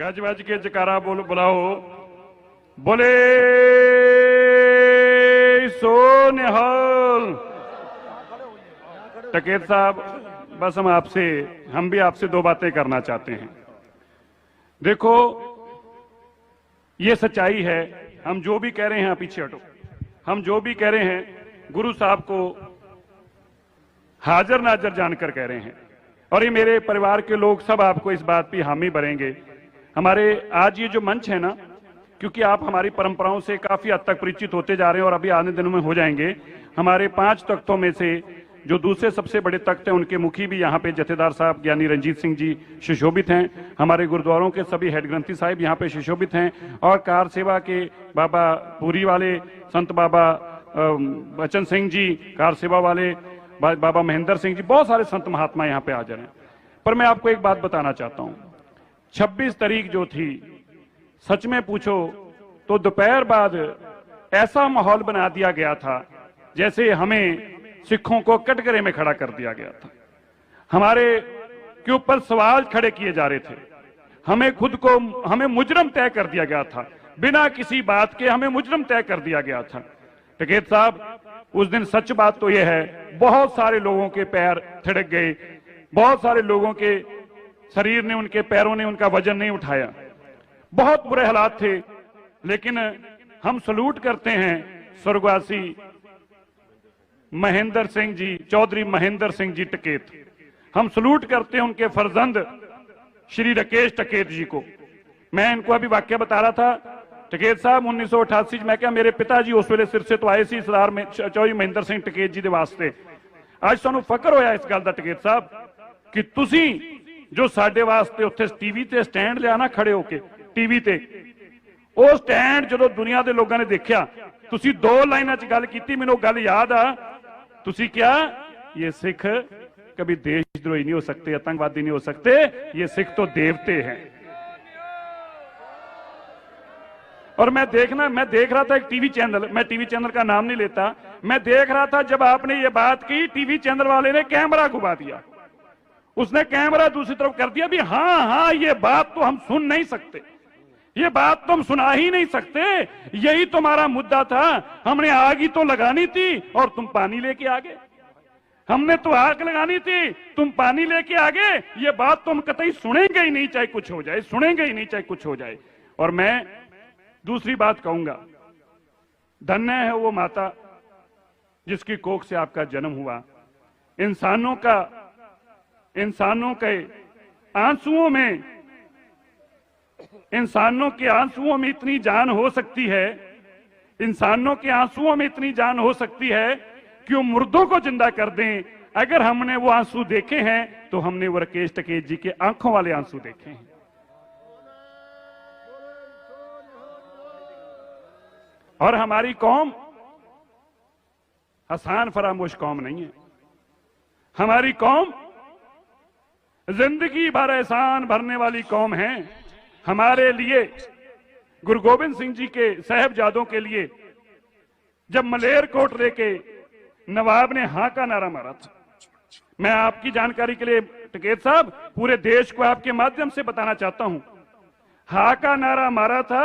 गज वज के जकारा बोल बुलाओ, बोले सो निहाल। टकेत साहब, बस हम भी आपसे दो बातें करना चाहते हैं। देखो, ये सच्चाई है, हम जो भी कह रहे हैं, पीछे हटो, हम जो भी कह रहे हैं गुरु साहब को हाजिर नाजर जानकर कह रहे हैं, और ये मेरे परिवार के लोग सब आपको इस बात पे हामी भरेंगे। हमारे आज ये जो मंच है ना, क्योंकि आप हमारी परंपराओं से काफी हद तक परिचित होते जा रहे हैं और अभी आने दिनों में हो जाएंगे। हमारे 5 तख्तों में से जो दूसरे सबसे बड़े तख्त हैं, उनके मुखी भी यहाँ पे जथेदार साहब ज्ञानी रंजीत सिंह जी सुशोभित हैं। हमारे गुरुद्वारों के सभी हेड ग्रंथी साहिब यहाँ पे सुशोभित हैं, और कार सेवा के बाबा पूरी वाले संत बाबा बचन सिंह जी, कार सेवा वाले बाबा महेंद्र सिंह जी, बहुत सारे संत महात्मा यहाँ पे हाजिर हैं। पर मैं आपको एक बात बताना चाहता हूँ, 26 तारीख जो थी, सच में पूछो तो दोपहर बाद ऐसा माहौल बना दिया गया था जैसे हमें सिखों को कटघरे में खड़ा कर दिया गया था। हमारे के ऊपर सवाल खड़े किए जा रहे थे, हमें मुजरम तय कर दिया गया था, बिना किसी बात के हमें मुजरम तय कर दिया गया था। टकेत साहब, उस दिन सच बात तो यह है, बहुत सारे लोगों के पैर थिड़क गए, बहुत सारे लोगों के शरीर ने, उनके पैरों ने उनका वजन नहीं उठाया, बहुत बुरे हालात थे। लेकिन हम सलूट करते हैं स्वर्गवासी महेंद्र सिंह जी, चौधरी महेंद्र सिंह जी टकेत, हम सलूट करते हैं उनके फर्जंद श्री राकेश टकेत जी को। मैं इनको अभी वाक्य बता रहा था, टकेत साहब 1988 मैं क्या, मेरे पिताजी उस वेले सिर से तो आए सी सरदार में चौधरी महेंद्र सिंह टकेत जी के वास्ते। आज सानू फकर होया इस गल दा टकेत साहब कि तुसी जो साडे वास्ते उत्थे टीवी ते स्टैंड लिया ना, खड़े होके टीवी ते, वो स्टैंड जो दुनिया के लोगों ने देखा, तुसी 2 लाइनां च गल कीती, मैनूं गल याद आ, तुसी क्या, ये सिख कभी देशद्रोही नहीं हो सकते, आतंकवादी नहीं हो सकते, ये सिख तो देवते हैं। और मैं देख रहा था एक टीवी चैनल, मैं टीवी चैनल का नाम नहीं लेता, मैं देख रहा था जब आपने ये बात की, टीवी चैनल वाले ने कैमरा घुमा दिया, उसने कैमरा दूसरी तरफ कर दिया भी, हाँ ये बात तो हम सुन नहीं सकते, ये बात तो हम सुना ही नहीं सकते, यही तुम्हारा मुद्दा था, हमने आग ही तो लगानी थी और तुम पानी लेके आ गए, हमने तो आग लगानी थी, तुम पानी लेके आ गए, ये बात तो हम कतई सुनेंगे ही नहीं, चाहे कुछ हो जाए, सुनेंगे ही नहीं चाहे कुछ हो जाए। और मैं दूसरी बात कहूंगा, धन्य है वो माता जिसकी कोख से आपका जन्म हुआ। इंसानों के आंसुओं के आंसुओं में इतनी जान हो सकती है, इंसानों के आंसुओं में इतनी जान हो सकती है कि वो मुर्दों को जिंदा कर दें। अगर हमने वो आंसू देखे हैं तो हमने वो राकेश टकेत जी के आंखों वाले आंसू देखे हैं। और हमारी कौम आसान फरामोश कौम नहीं है, हमारी कौम जिंदगी भर एहसान भरने वाली कौम है। हमारे लिए गुरु गोविंद सिंह जी के साहबजादों के लिए जब मलेरकोटले के नवाब ने हां का नारा मारा था, मैं आपकी जानकारी के लिए टकेत साहब पूरे देश को आपके माध्यम से बताना चाहता हूं, हां का नारा मारा था,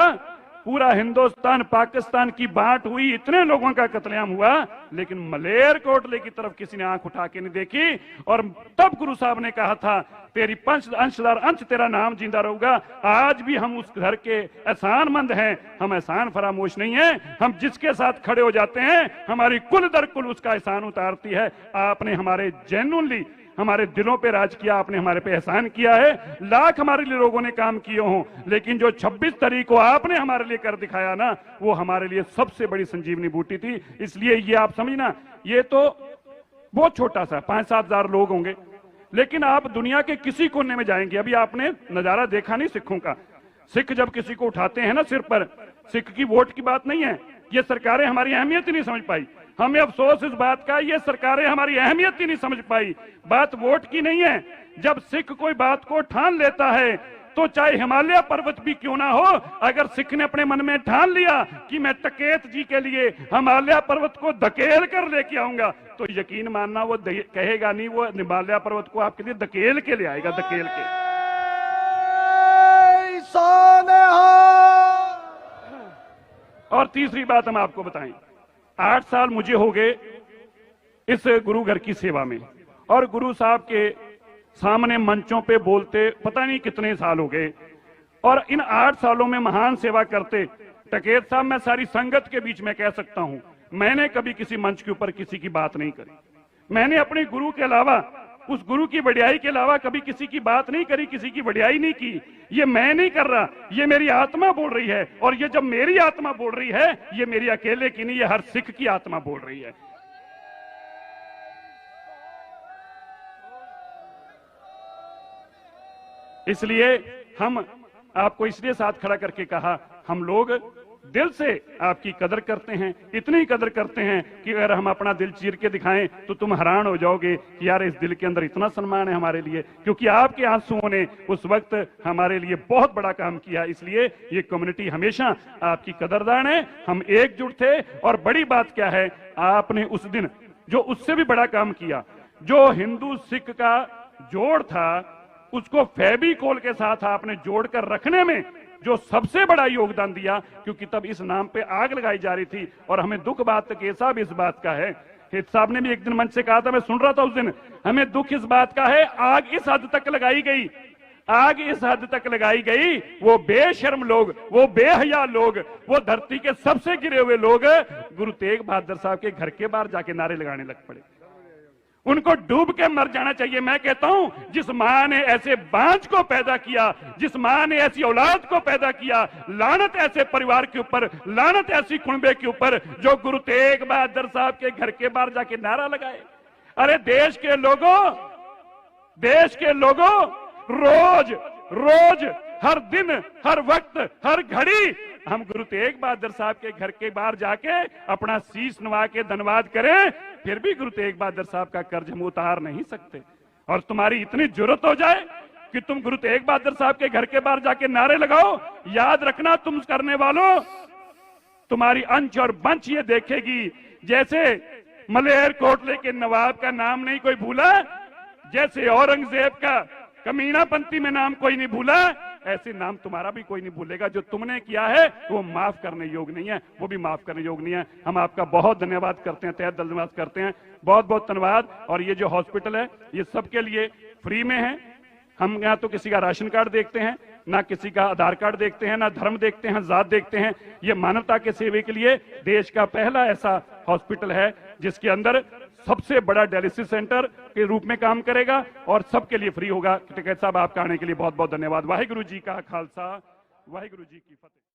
पूरा हिंदुस्तान पाकिस्तान की बांट हुई, इतने लोगों का कत्लेआम हुआ, लेकिन मलेरकोटले की तरफ किसी ने आंख उठा के नहीं देखी। और तब गुरु साहब ने कहा था, तेरी पंच अंशदार अंश तेरा नाम जिंदा रहूगा। आज भी हम उस घर के एहसानमंद हैं, हम एहसान फरामोश नहीं है, हम जिसके साथ खड़े हो जाते हैं हमारी कुल दर कुल उसका एहसान उतारती है। आपने हमारे जेन्युइनली हमारे दिलों पे राज किया, आपने हमारे पे एहसान किया है, लाख हमारे लिए लोगों ने काम किए हों, लेकिन जो 26 तारीख को आपने हमारे लिए कर दिखाया ना, वो हमारे लिए सबसे बड़ी संजीवनी बूटी थी। इसलिए ये आप समझना, ये तो बहुत छोटा सा 5-7 हजार लोग होंगे, लेकिन आप दुनिया के किसी कोने में जाएंगे, अभी आपने नजारा देखा नहीं सिखों का, सिख जब किसी को उठाते हैं ना सिर पर, सिख की वोट की बात नहीं है, ये सरकारें हमारी अहमियत ही नहीं समझ पाई। हमें अफसोस इस बात का, ये सरकारें हमारी अहमियत ही नहीं समझ पाई। बात वोट की नहीं है, जब सिख कोई बात को ठान लेता है तो चाहे हिमालय पर्वत भी क्यों ना हो, अगर सिख ने अपने मन में ठान लिया कि मैं टकेत जी के लिए हिमालय पर्वत को धकेल कर लेके आऊंगा, तो यकीन मानना वो कहेगा नहीं, वो हिमालय पर्वत को आपके लिए धकेल के ले आएगा, धकेल के। और तीसरी बात हम आपको बताएं, 8 साल मुझे हो गए इस गुरु घर की सेवा में, और गुरु साहब के सामने मंचों पे बोलते पता नहीं कितने साल हो गए। और इन 8 सालों में महान सेवा करते टकेत साहब, मैं सारी संगत के बीच में कह सकता हूं, मैंने कभी किसी मंच के ऊपर किसी की बात नहीं करी। मैंने अपने गुरु के अलावा, उस गुरु की बढ़ियाई के अलावा कभी किसी की बात नहीं करी, किसी की बढ़ियाई नहीं की। ये मैं नहीं कर रहा, ये मेरी आत्मा बोल रही है। और ये जब मेरी आत्मा बोल रही है, ये मेरी अकेले की नहीं, ये हर सिख की आत्मा बोल रही है। इसलिए हम आपको इसलिए साथ खड़ा करके कहा, हम लोग दिल से आपकी कदर करते हैं, इतनी कदर करते हैं कि अगर हम अपना दिल चीर के दिखाएं तो तुम हैरान हो जाओगे कि यार इस दिल के अंदर इतना सम्मान है हमारे लिए, क्योंकि आपके आंसुओं ने उस वक्त हमारे लिए बहुत बड़ा काम किया। इसलिए ये कम्युनिटी हमेशा आपकी कदरदान है, हम एकजुट थे। और बड़ी बात क्या है, आपने उस दिन जो उससे भी बड़ा काम किया, जो हिंदू सिख का जोड़ था उसको फेविकोल के साथ आपने जोड़कर रखने में जो सबसे बड़ा योगदान दिया, क्योंकि तब इस नाम पे आग लगाई जा रही थी। और हमें दुख बात के साहब इस बात का है, हित साहब ने भी एक दिन मंच से कहा था, मैं सुन रहा था उस दिन, हमें दुख इस बात का है, आग इस हद तक लगाई गई, आग इस हद तक लगाई गई, वो बेशर्म लोग, वो बेहया लोग, वो धरती के सबसे गिरे हुए लोग गुरु तेग बहादुर साहब के घर के बाहर जाके नारे लगाने लग पड़े। उनको डूब के मर जाना चाहिए। मैं कहता हूं, जिस मां ने ऐसे बांझ को पैदा किया, जिस मां ने ऐसी औलाद को पैदा किया, लानत ऐसे परिवार के ऊपर, लानत ऐसी कुनबे के ऊपर जो गुरु तेग बहादुर साहब के घर के बाहर जाके नारा लगाए। अरे देश के लोगों, रोज रोज, हर दिन, हर वक्त, हर घड़ी हम गुरु तेग बहादुर साहब के घर के बाहर जाके अपना शीश नवा के धन्यवाद करें, फिर भी गुरु तेग बहादुर साहब का कर्ज हम उतार नहीं सकते। और तुम्हारी इतनी जरूरत हो जाए कि तुम गुरु तेग बहादुर साहब के घर के बाहर जाके नारे लगाओ, याद रखना तुम करने वालों, तुम्हारी अंश और बंश ये देखेगी। जैसे मलेर कोटले के नवाब का नाम नहीं कोई भूला, जैसे औरंगजेब का कमीनापंथी में नाम कोई नहीं भूला, ऐसे नाम तुम्हारा भी कोई नहीं भूलेगा। जो तुमने किया है वो माफ करने योग्य नहीं है, वो भी माफ करने योग्य नहीं है। हम आपका बहुत धन्यवाद करते हैं, तहे दिल धन्यवाद करते हैं, बहुत बहुत धन्यवाद। और ये जो हॉस्पिटल है ये सबके लिए फ्री में है। हम यहाँ तो किसी का राशन कार्ड देखते हैं, ना किसी का आधार कार्ड देखते हैं, ना धर्म देखते हैं, जात देखते हैं। ये मानवता के सेवे के लिए देश का पहला ऐसा हॉस्पिटल है जिसके अंदर सबसे बड़ा डायलिसिस सेंटर के रूप में काम करेगा और सबके लिए फ्री होगा। टिकैत साहब आपका आने के लिए बहुत बहुत धन्यवाद। वाहिगुरु जी का खालसा, वाहिगुरु जी की फतेह।